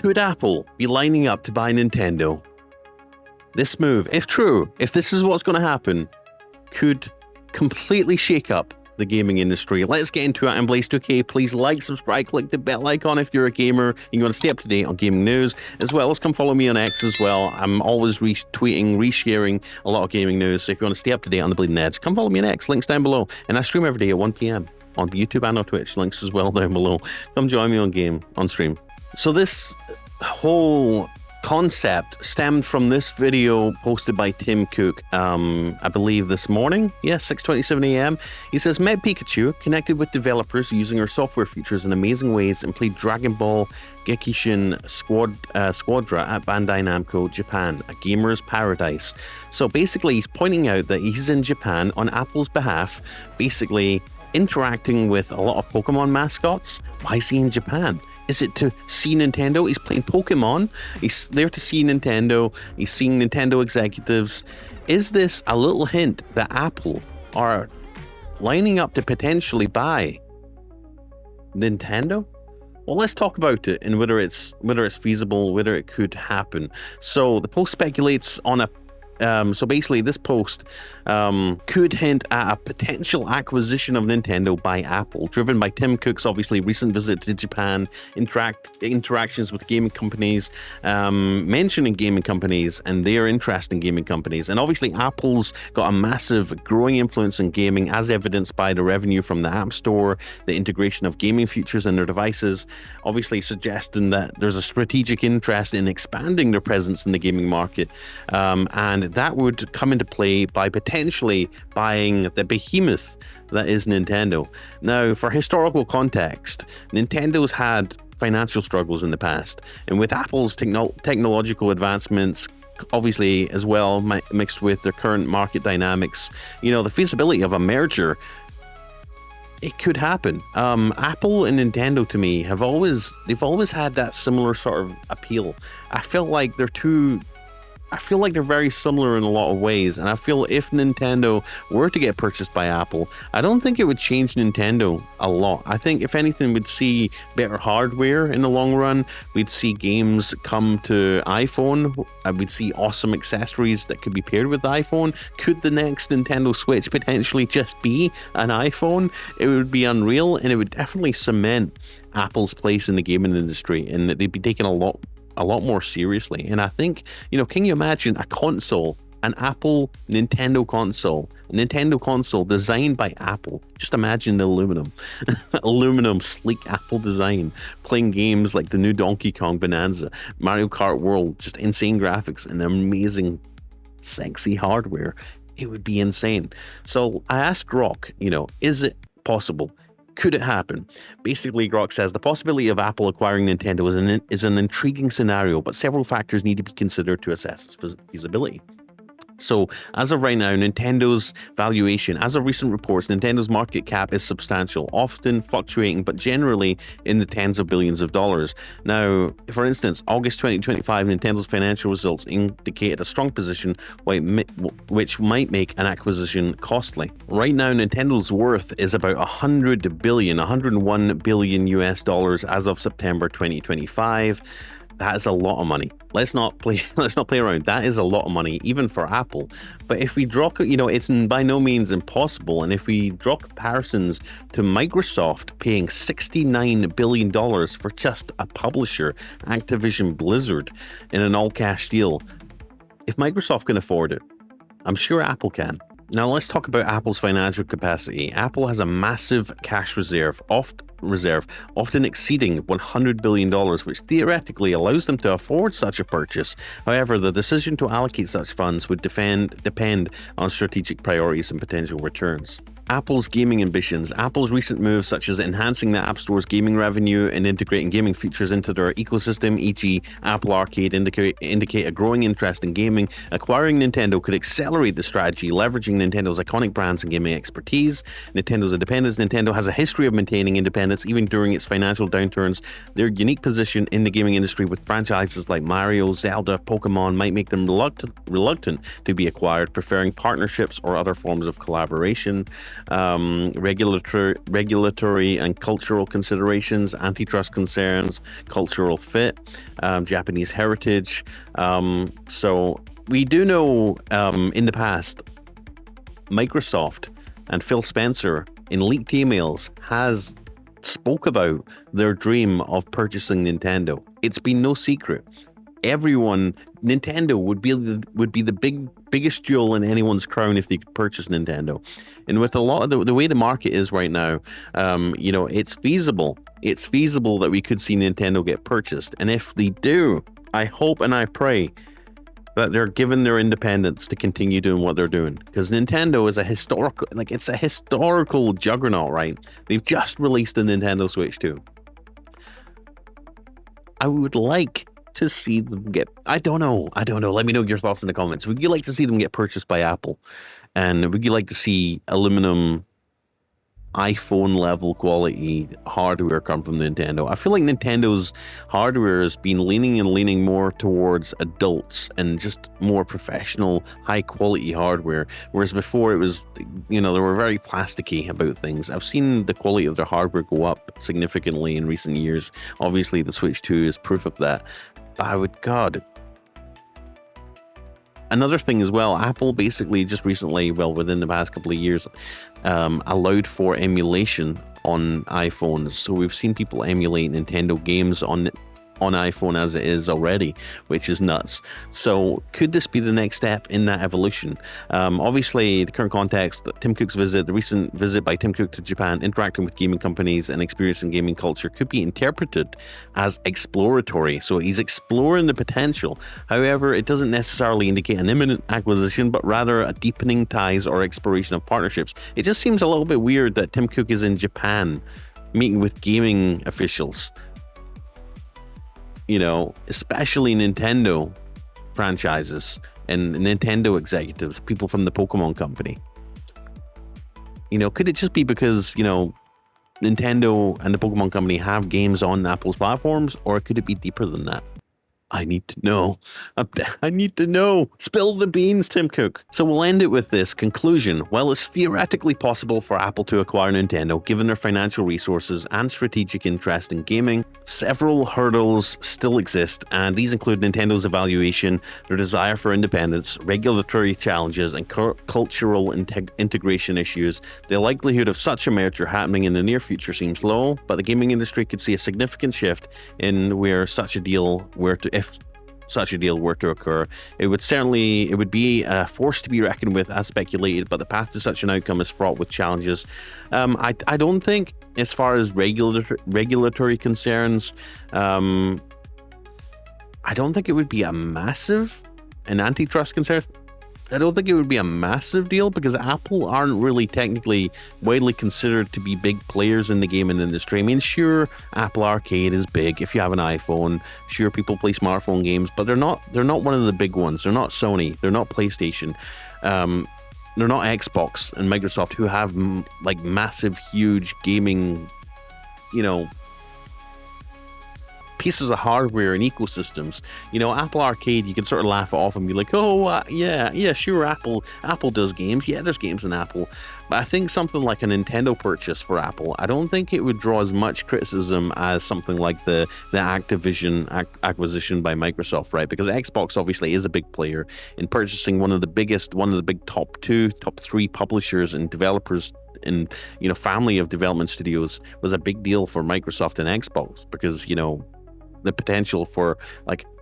Could Apple be lining up to buy Nintendo? This move, if true, if this is what's going to happen, could completely shake up the gaming industry. Let's get into it. I'm Blaze2k. Please like, subscribe, click the bell icon if you're a gamer and you want to stay up to date on gaming news, as well as come follow me on X as well. I'm always retweeting, resharing a lot of gaming news, so if you want to stay up to date on the Bleeding Edge, come follow me on X, links down below. And I stream every day at 1 p.m. on YouTube and on Twitch, links as well down below. Come join me on stream. So this whole concept stemmed from this video posted by Tim Cook, I believe this morning. Yes, 6:27 a.m. He says, met Pikachu, connected with developers using our software features in amazing ways, and played Dragon Ball Gekishin Squadra at Bandai Namco, Japan, a gamer's paradise. So basically, he's pointing out that he's in Japan on Apple's behalf, basically interacting with a lot of Pokemon mascots. Why is he in Japan? Is it to see Nintendo? He's playing Pokemon. He's there to see Nintendo. He's seeing Nintendo executives. Is this a little hint that Apple are lining up to potentially buy Nintendo? Well, let's talk about it and whether it's feasible, whether it could happen. So the post speculates on a so basically, this post could hint at a potential acquisition of Nintendo by Apple, driven by Tim Cook's obviously recent visit to Japan, interactions with gaming companies, mentioning gaming companies and their interest in gaming companies. And obviously, Apple's got a massive growing influence in gaming, as evidenced by the revenue from the App Store, the integration of gaming features in their devices, obviously suggesting that there's a strategic interest in expanding their presence in the gaming market. And that would come into play by potentially buying the behemoth that is Nintendo. Now, for historical context, Nintendo's had financial struggles in the past, and with Apple's technological advancements, obviously as well mixed with their current market dynamics, the feasibility of a merger, it could happen. Apple and Nintendo, to me, they've always had that similar sort of appeal. I feel like they're very similar in a lot of ways, and I feel if Nintendo were to get purchased by Apple, I don't think it would change Nintendo a lot. I think if anything, we'd see better hardware in the long run. We'd see games come to iPhone. We'd see awesome accessories that could be paired with the iPhone. Could the next Nintendo Switch potentially just be an iPhone? It would be unreal, and it would definitely cement Apple's place in the gaming industry, and they'd be taken a lot more seriously. And I think, can you imagine a console, an Apple Nintendo console designed by Apple? Just imagine the aluminum sleek Apple design, playing games like the new Donkey Kong Bonanza, Mario Kart World, just insane graphics and amazing sexy hardware. It would be insane. So I asked Grok, is it possible? Could it happen? Basically, Grok says the possibility of Apple acquiring Nintendo is an intriguing scenario, but several factors need to be considered to assess its feasibility. So, as of right now, Nintendo's valuation, as of recent reports, Nintendo's market cap is substantial, often fluctuating, but generally in the tens of billions of dollars. Now, for instance, August 2025, Nintendo's financial results indicated a strong position, which might make an acquisition costly. Right now, Nintendo's worth is about $101 billion US dollars as of September 2025. That is a lot of money. Let's not play around. That is a lot of money, even for Apple. But if we draw, it's by no means impossible. And if we draw comparisons to Microsoft paying $69 billion for just a publisher, Activision Blizzard, in an all-cash deal, if Microsoft can afford it, I'm sure Apple can. Now let's talk about Apple's financial capacity. Apple has a massive cash reserve, often exceeding $100 billion, which theoretically allows them to afford such a purchase. However, the decision to allocate such funds would depend on strategic priorities and potential returns. Apple's gaming ambitions. Apple's recent moves, such as enhancing the App Store's gaming revenue and integrating gaming features into their ecosystem, e.g. Apple Arcade, indicate a growing interest in gaming. Acquiring Nintendo could accelerate the strategy, leveraging Nintendo's iconic brands and gaming expertise. Nintendo's independence. Nintendo has a history of maintaining independence independence, even during its financial downturns. Their unique position in the gaming industry with franchises like Mario, Zelda, Pokemon might make them reluctant to be acquired, preferring partnerships or other forms of collaboration. Regulatory and cultural considerations, antitrust concerns, cultural fit, Japanese heritage. So we do know in the past, Microsoft and Phil Spencer in leaked emails has spoke about their dream of purchasing Nintendo. It's been no secret. Nintendo would be the biggest jewel in anyone's crown if they could purchase Nintendo. And with a lot of the way the market is right now, it's feasible. It's feasible that we could see Nintendo get purchased. And if they do, I hope and I pray that they're given their independence to continue doing what they're doing. Because Nintendo is it's a historical juggernaut, right? They've just released the Nintendo Switch 2. I would like to see them get, I don't know. Let me know your thoughts in the comments. Would you like to see them get purchased by Apple? And would you like to see aluminum iPhone level quality hardware come from Nintendo? I feel like Nintendo's hardware has been leaning more towards adults and just more professional, high quality hardware. Whereas before it was, they were very plasticky about things. I've seen the quality of their hardware go up significantly in recent years. Obviously, the Switch 2 is proof of that. But God. Another thing as well, Apple basically just recently, within the past couple of years, allowed for emulation on iPhones. So we've seen people emulate Nintendo games on iPhone as it is already, which is nuts. So could this be the next step in that evolution? Obviously, the current context, Tim Cook's visit, the recent visit by Tim Cook to Japan, interacting with gaming companies and experiencing gaming culture could be interpreted as exploratory. So he's exploring the potential. However, it doesn't necessarily indicate an imminent acquisition, but rather a deepening ties or exploration of partnerships. It just seems a little bit weird that Tim Cook is in Japan meeting with gaming officials. Especially Nintendo franchises and Nintendo executives, people from the Pokemon company. Could it just be because, Nintendo and the Pokemon company have games on Apple's platforms, or could it be deeper than that? I need to know. I need to know. Spill the beans, Tim Cook. So we'll end it with this conclusion. While it's theoretically possible for Apple to acquire Nintendo, given their financial resources and strategic interest in gaming, several hurdles still exist, and these include Nintendo's evaluation, their desire for independence, regulatory challenges, and cultural integration issues. The likelihood of such a merger happening in the near future seems low, but the gaming industry could see a significant shift in where such a deal if such a deal were to occur. It would be a force to be reckoned with, as speculated, but the path to such an outcome is fraught with challenges. I don't think, as far as regulatory concerns, I don't think it would be an antitrust concern. I don't think it would be a massive deal because Apple aren't really technically widely considered to be big players in the gaming industry. I mean, sure, Apple Arcade is big if you have an iPhone. Sure, people play smartphone games, but they're not one of the big ones. They're not Sony. They're not PlayStation. They're not Xbox and Microsoft, who have massive, huge gaming, pieces of hardware and ecosystems. Apple Arcade, you can sort of laugh it off and be like, yeah, sure, Apple does games. Yeah, there's games in Apple. But I think something like a Nintendo purchase for Apple, I don't think it would draw as much criticism as something like the Activision acquisition by Microsoft, right? Because Xbox obviously is a big player in purchasing one of the big top 3 publishers and developers in family of development studios was a big deal for Microsoft and Xbox, because the potential for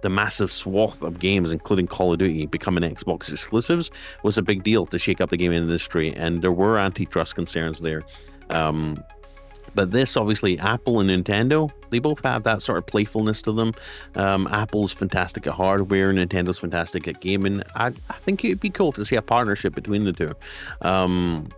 the massive swath of games, including Call of Duty, becoming Xbox exclusives was a big deal to shake up the gaming industry, and there were antitrust concerns there. But this, obviously, Apple and Nintendo, they both have that sort of playfulness to them. Apple's fantastic at hardware, Nintendo's fantastic at gaming. I think it'd be cool to see a partnership between the two. And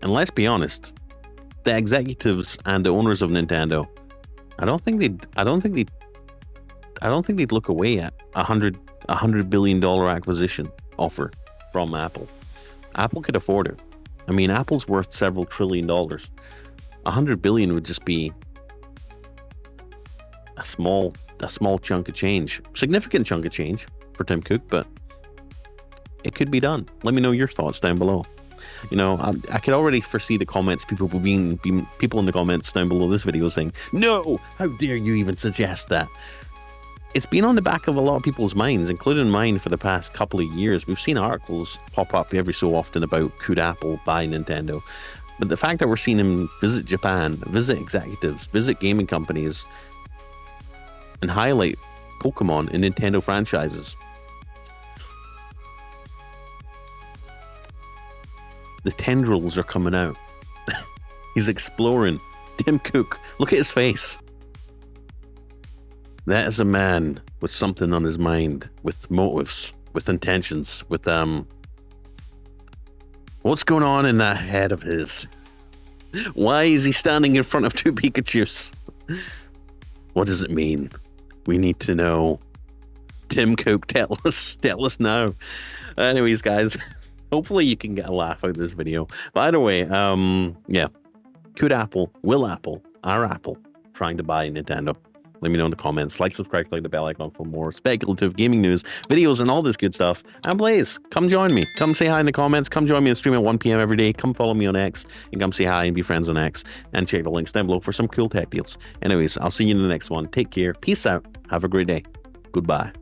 let's be honest, the executives and the owners of Nintendo, I don't think they'd look away at $100 billion acquisition offer from Apple. Apple could afford it. I mean, Apple's worth several $1 trillion. 100 billion would just be a small chunk of change, significant chunk of change for Tim Cook, but it could be done. Let me know your thoughts down below. You know, I could already foresee the comments, people in the comments down below this video saying, no, how dare you even suggest that? It's been on the back of a lot of people's minds, including mine, for the past couple of years. We've seen articles pop up every so often about could Apple buy Nintendo? But the fact that we're seeing him visit Japan, visit executives, visit gaming companies, and highlight Pokemon and Nintendo franchises. The tendrils are coming out. He's exploring. Tim Cook, look at his face. That is a man with something on his mind, with motives, with intentions, with what's going on in that head of his? Why is he standing in front of two Pikachus? What does it mean? We need to know. Tim Cook, tell us now. Anyways, guys, hopefully you can get a laugh out of this video. By the way, yeah, could Apple, will Apple, are Apple trying to buy Nintendo? Let me know in the comments. Like, subscribe, click the bell icon for more speculative gaming news, videos, and all this good stuff. And please, come join me. Come say hi in the comments. Come join me on stream at 1 p.m. every day. Come follow me on X and come say hi and be friends on X. And check the links down below for some cool tech deals. Anyways, I'll see you in the next one. Take care. Peace out. Have a great day. Goodbye.